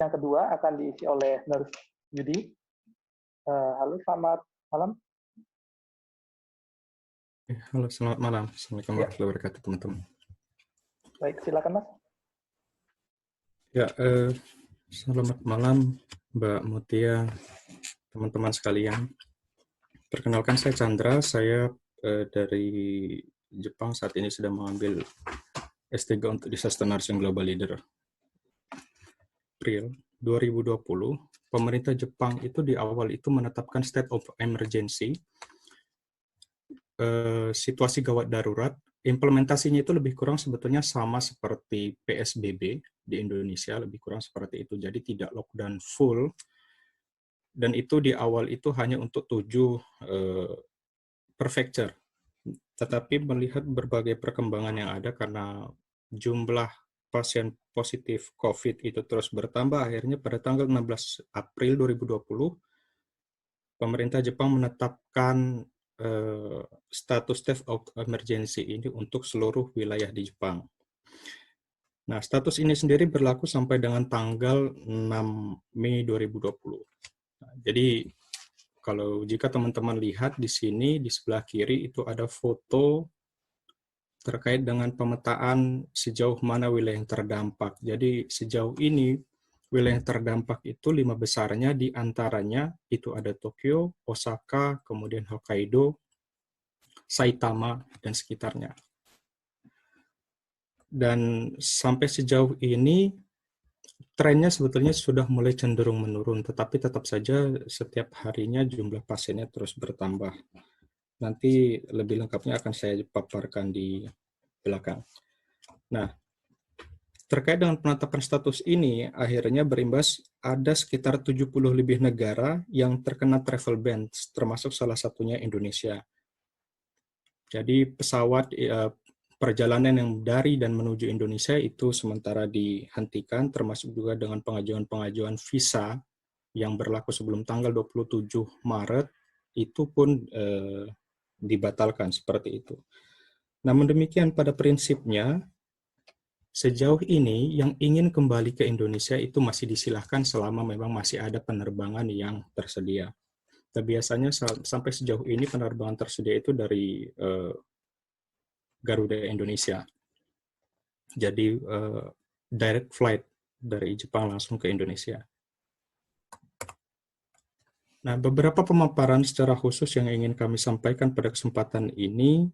yang kedua akan diisi oleh Nurse Yudi. Halo, selamat malam. Halo, selamat malam. Assalamualaikum warahmatullahi wabarakatuh, teman-teman. Baik, silakan Mas. Ya, selamat malam Mbak Mutia, teman-teman sekalian. Perkenalkan, saya Chandra, saya dari Jepang, saat ini sedang mengambil S3 untuk Disaster Nursing Global Leader. April 2020, pemerintah Jepang itu di awal itu menetapkan state of emergency, situasi gawat darurat. Implementasinya itu lebih kurang sebetulnya sama seperti PSBB di Indonesia, lebih kurang seperti itu. Jadi tidak lockdown full, dan itu di awal itu hanya untuk 7 prefecture. Tetapi melihat berbagai perkembangan yang ada karena jumlah pasien positif COVID itu terus bertambah, akhirnya pada tanggal 16 April 2020, pemerintah Jepang menetapkan status state of emergency ini untuk seluruh wilayah di Jepang. Nah, status ini sendiri berlaku sampai dengan tanggal 6 Mei 2020. Nah, jadi kalau jika teman-teman lihat di sini, di sebelah kiri itu ada foto terkait dengan pemetaan sejauh mana wilayah yang terdampak. Jadi sejauh ini wilayah yang terdampak itu 5 besarnya, di antaranya itu ada Tokyo, Osaka, kemudian Hokkaido, Saitama, dan sekitarnya. Dan sampai sejauh ini trennya sebetulnya sudah mulai cenderung menurun, tetapi tetap saja setiap harinya jumlah pasiennya terus bertambah. Nanti lebih lengkapnya akan saya paparkan di belakang. Nah, terkait dengan penetapan status ini, akhirnya berimbas ada sekitar 70 lebih negara yang terkena travel ban, termasuk salah satunya Indonesia. Jadi pesawat perjalanan yang dari dan menuju Indonesia itu sementara dihentikan, termasuk juga dengan pengajuan-pengajuan visa yang berlaku sebelum tanggal 27 Maret, itu pun dibatalkan seperti itu. Namun demikian, pada prinsipnya, sejauh ini yang ingin kembali ke Indonesia itu masih disilahkan selama memang masih ada penerbangan yang tersedia. Dan biasanya sampai sejauh ini penerbangan tersedia itu dari Garuda Indonesia. Jadi direct flight dari Jepang langsung ke Indonesia. Nah, beberapa pemaparan secara khusus yang ingin kami sampaikan pada kesempatan ini,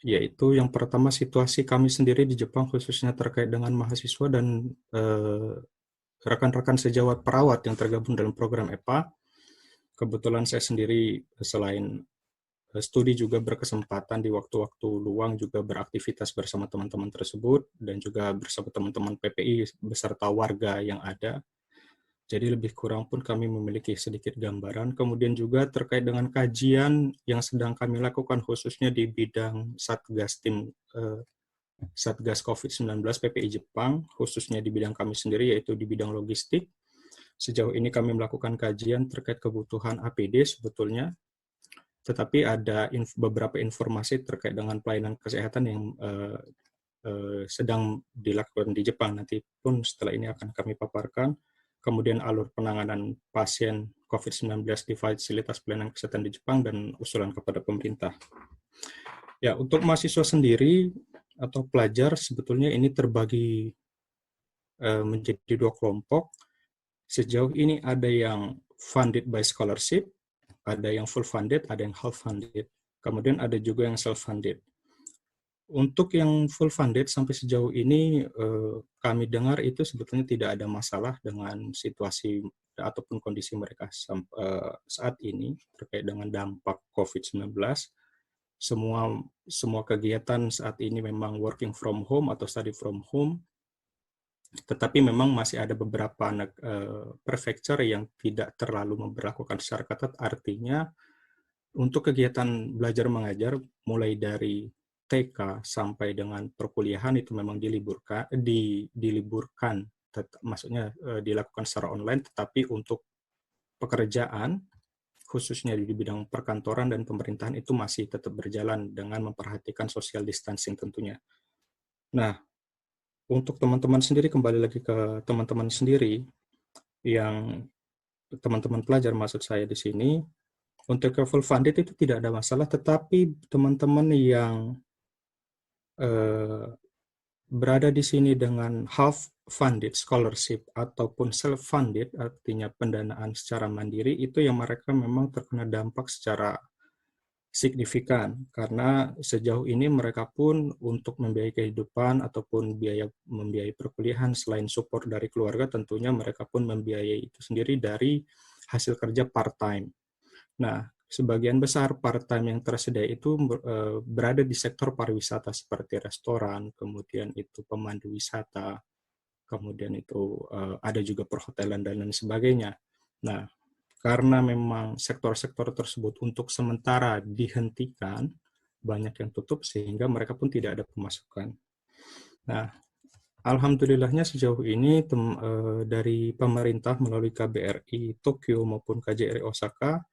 yaitu yang pertama situasi kami sendiri di Jepang khususnya terkait dengan mahasiswa dan rekan-rekan sejawat perawat yang tergabung dalam program EPA. Kebetulan saya sendiri selain studi juga berkesempatan di waktu-waktu luang juga beraktivitas bersama teman-teman tersebut dan juga bersama teman-teman PPI beserta warga yang ada. Jadi lebih kurang pun kami memiliki sedikit gambaran. Kemudian juga terkait dengan kajian yang sedang kami lakukan khususnya di bidang Satgas Satgas COVID-19 PPI Jepang, khususnya di bidang kami sendiri yaitu di bidang logistik. Sejauh ini kami melakukan kajian terkait kebutuhan APD sebetulnya, tetapi ada beberapa informasi terkait dengan pelayanan kesehatan yang sedang dilakukan di Jepang. Nanti pun setelah ini akan kami paparkan. Kemudian alur penanganan pasien COVID-19 di fasilitas pelayanan kesehatan di Jepang dan usulan kepada pemerintah. Ya, untuk mahasiswa sendiri atau pelajar sebetulnya ini terbagi menjadi 2 kelompok. Sejauh ini ada yang funded by scholarship, ada yang full funded, ada yang half funded. Kemudian ada juga yang self funded. Untuk yang full funded sampai sejauh ini kami dengar itu sebetulnya tidak ada masalah dengan situasi ataupun kondisi mereka saat ini terkait dengan dampak COVID-19. Semua kegiatan saat ini memang working from home atau study from home, tetapi memang masih ada beberapa prefecture yang tidak terlalu memberlakukan secara ketat. Artinya untuk kegiatan belajar mengajar mulai dari TK sampai dengan perkuliahan itu memang diliburkan, maksudnya dilakukan secara online, tetapi untuk pekerjaan khususnya di bidang perkantoran dan pemerintahan itu masih tetap berjalan dengan memperhatikan social distancing tentunya. Nah, untuk teman-teman sendiri, kembali lagi ke teman-teman sendiri, yang teman-teman pelajar maksud saya di sini, untuk ke full funded itu tidak ada masalah, tetapi teman-teman yang berada di sini dengan half funded scholarship ataupun self funded, artinya pendanaan secara mandiri, itu yang mereka memang terkena dampak secara signifikan, karena sejauh ini mereka pun untuk membiayai kehidupan ataupun membiayai perkuliahan, selain support dari keluarga, tentunya mereka pun membiayai itu sendiri dari hasil kerja part-time. Nah, sebagian besar part-time yang tersedia itu berada di sektor pariwisata seperti restoran, kemudian itu pemandu wisata, kemudian itu ada juga perhotelan dan lain sebagainya. Nah, karena memang sektor-sektor tersebut untuk sementara dihentikan, banyak yang tutup sehingga mereka pun tidak ada pemasukan. Nah, alhamdulillahnya sejauh ini dari pemerintah melalui KBRI Tokyo maupun KJRI Osaka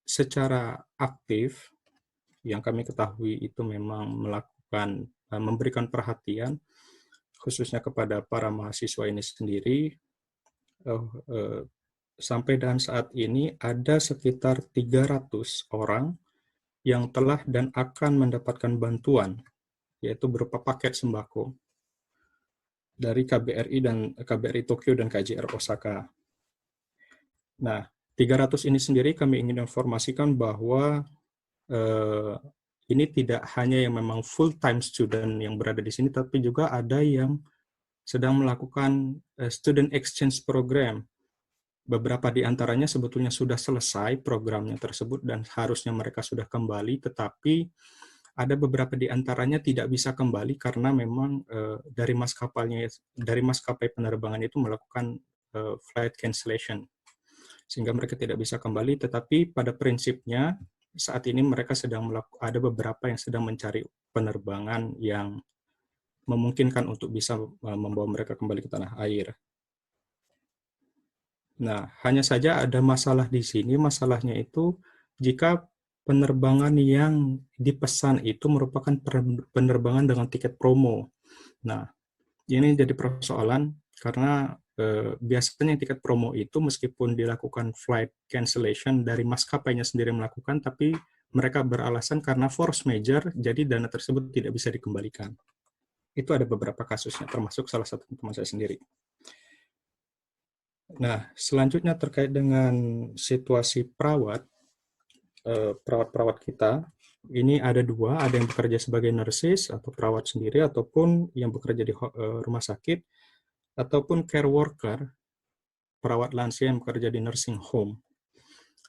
secara aktif, yang kami ketahui itu memang melakukan memberikan perhatian khususnya kepada para mahasiswa ini sendiri. Sampai dan saat ini ada sekitar 300 orang yang telah dan akan mendapatkan bantuan, yaitu berupa paket sembako dari KBRI dan KBRI Tokyo dan KJR Osaka. Nah, 300 ini sendiri kami ingin informasikan bahwa ini tidak hanya yang memang full-time student yang berada di sini, tapi juga ada yang sedang melakukan student exchange program. Beberapa di antaranya sebetulnya sudah selesai programnya tersebut dan harusnya mereka sudah kembali, tetapi ada beberapa di antaranya tidak bisa kembali karena memang dari maskapai penerbangan itu melakukan flight cancellation, sehingga mereka tidak bisa kembali. Tetapi pada prinsipnya saat ini mereka ada beberapa yang sedang mencari penerbangan yang memungkinkan untuk bisa membawa mereka kembali ke tanah air. Nah, hanya saja ada masalah di sini. Masalahnya itu jika penerbangan yang dipesan itu merupakan penerbangan dengan tiket promo. Nah, ini jadi persoalan karena biasanya tiket promo itu meskipun dilakukan flight cancellation dari maskapainya sendiri melakukan, tapi mereka beralasan karena force majeure, jadi dana tersebut tidak bisa dikembalikan. Itu ada beberapa kasusnya, termasuk salah satu teman saya sendiri. Nah, selanjutnya terkait dengan situasi perawat-perawat kita, ini ada dua, ada yang bekerja sebagai nurses atau perawat sendiri, ataupun yang bekerja di rumah sakit, ataupun care worker, perawat lansia yang bekerja di nursing home.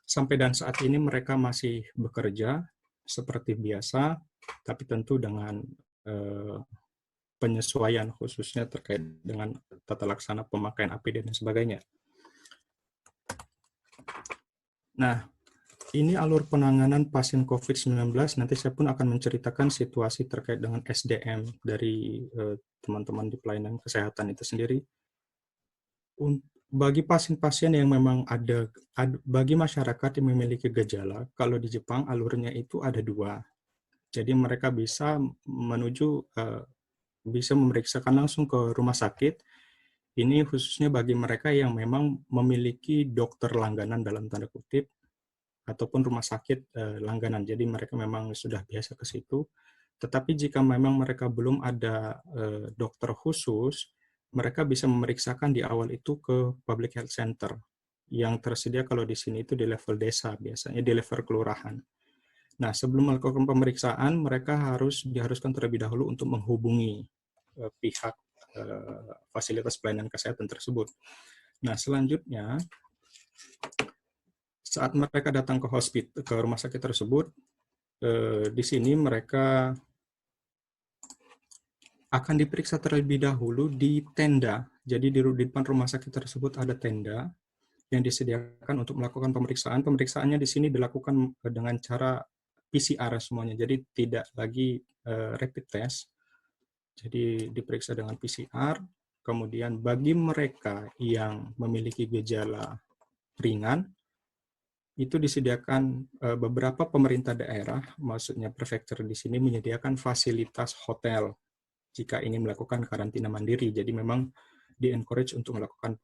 Sampai dan saat ini mereka masih bekerja seperti biasa, tapi tentu dengan penyesuaian khususnya terkait dengan tata laksana pemakaian APD dan sebagainya. Nah, ini alur penanganan pasien COVID-19. Nanti saya pun akan menceritakan situasi terkait dengan SDM dari teman-teman di pelayanan kesehatan itu sendiri. Bagi pasien-pasien yang memang bagi masyarakat yang memiliki gejala, kalau di Jepang alurnya itu ada dua. Jadi mereka bisa bisa memeriksakan langsung ke rumah sakit. Ini khususnya bagi mereka yang memang memiliki dokter langganan dalam tanda kutip, ataupun rumah sakit langganan. Jadi mereka memang sudah biasa ke situ. Tetapi jika memang mereka belum ada dokter khusus, mereka bisa memeriksakan di awal itu ke public health center yang tersedia kalau di sini itu di level desa, biasanya di level kelurahan. Nah, sebelum melakukan pemeriksaan, mereka diharuskan terlebih dahulu untuk menghubungi pihak fasilitas pelayanan kesehatan tersebut. Nah, selanjutnya saat mereka datang ke rumah sakit tersebut, di sini mereka akan diperiksa terlebih dahulu di tenda. Jadi di depan rumah sakit tersebut ada tenda yang disediakan untuk melakukan pemeriksaan. Pemeriksaannya di sini dilakukan dengan cara PCR semuanya. Jadi tidak lagi rapid test. Jadi diperiksa dengan PCR. Kemudian bagi mereka yang memiliki gejala ringan, itu disediakan beberapa pemerintah daerah, maksudnya prefektur di sini menyediakan fasilitas hotel. jika ingin melakukan karantina mandiri. Jadi memang di-encourage untuk melakukan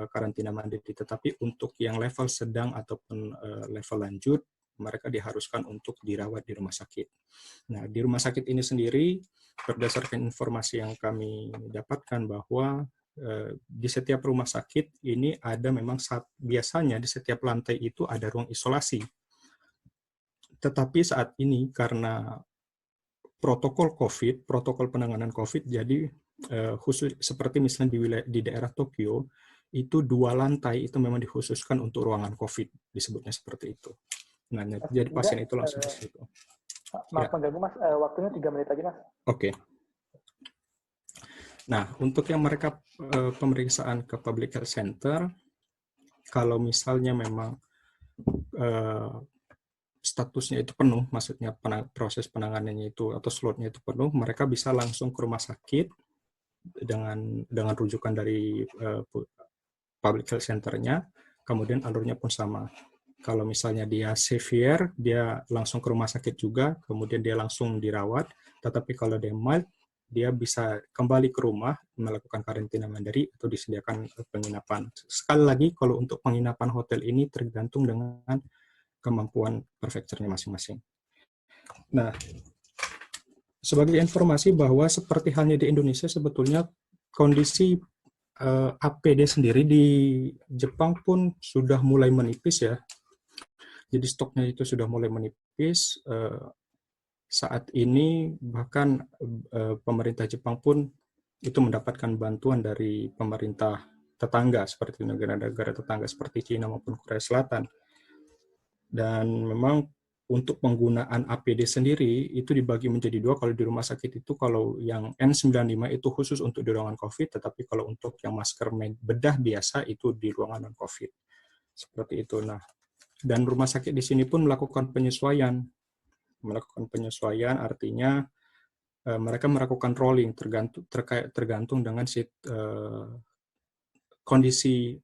karantina mandiri. Tetapi untuk yang level sedang ataupun level lanjut, mereka diharuskan untuk dirawat di rumah sakit. Nah, di rumah sakit ini sendiri, berdasarkan informasi yang kami dapatkan bahwa di setiap rumah sakit ini ada memang biasanya di setiap lantai itu ada ruang isolasi. Tetapi saat ini karena protokol COVID, protokol penanganan COVID, jadi khusus seperti misalnya di daerah Tokyo, itu 2 lantai itu memang dikhususkan untuk ruangan COVID, disebutnya seperti itu. Nah, jadi pasien itu langsung di situ. Maaf mengganggu Mas, waktunya 3 menit lagi Mas. Oke. Nah, untuk yang mereka pemeriksaan ke public health center, kalau misalnya memang statusnya itu penuh, maksudnya proses penanganannya itu atau slotnya itu penuh, mereka bisa langsung ke rumah sakit dengan rujukan dari public health center-nya, kemudian alurnya pun sama. Kalau misalnya dia severe, dia langsung ke rumah sakit juga, kemudian dia langsung dirawat, tetapi kalau dia mild, dia bisa kembali ke rumah melakukan karantina mandiri atau disediakan penginapan. Sekali lagi, kalau untuk penginapan hotel ini tergantung dengan kemampuan prefekturnya masing-masing. Nah, sebagai informasi bahwa seperti halnya di Indonesia, sebetulnya kondisi APD sendiri di Jepang pun sudah mulai menipis ya. Jadi stoknya itu sudah mulai menipis. Saat ini bahkan pemerintah Jepang pun itu mendapatkan bantuan dari pemerintah tetangga seperti negara-negara tetangga seperti Cina maupun Korea Selatan. Dan memang untuk penggunaan APD sendiri itu dibagi menjadi 2. Kalau di rumah sakit itu, kalau yang N95 itu khusus untuk di ruangan COVID, tetapi kalau untuk yang masker bedah biasa itu di ruangan non-COVID. Seperti itu. Nah, dan rumah sakit di sini pun melakukan penyesuaian. Melakukan penyesuaian artinya mereka melakukan rolling tergantung dengan kondisi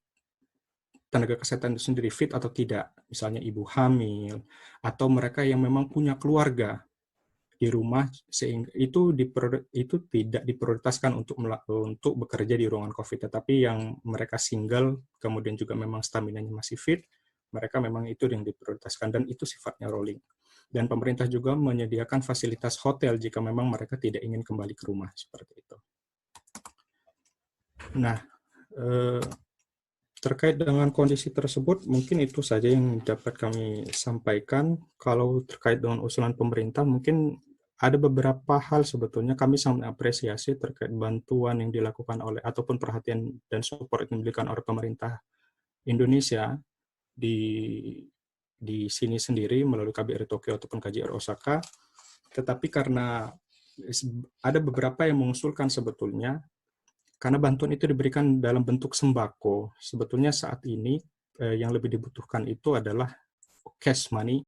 tenaga kesehatan itu sendiri fit atau tidak, misalnya ibu hamil, atau mereka yang memang punya keluarga di rumah, sehingga itu tidak diprioritaskan untuk bekerja di ruangan COVID, tetapi yang mereka single, kemudian juga memang stamina-nya masih fit, mereka memang itu yang diprioritaskan, dan itu sifatnya rolling. Dan pemerintah juga menyediakan fasilitas hotel jika memang mereka tidak ingin kembali ke rumah, seperti itu. Nah, terkait dengan kondisi tersebut, mungkin itu saja yang dapat kami sampaikan. Kalau terkait dengan usulan pemerintah, mungkin ada beberapa hal sebetulnya kami sangat apresiasi terkait bantuan yang dilakukan oleh, ataupun perhatian dan support yang diberikan oleh pemerintah Indonesia di sini sendiri melalui KBRI Tokyo ataupun KJR Osaka. Tetapi karena ada beberapa yang mengusulkan sebetulnya, karena bantuan itu diberikan dalam bentuk sembako, sebetulnya saat ini yang lebih dibutuhkan itu adalah cash money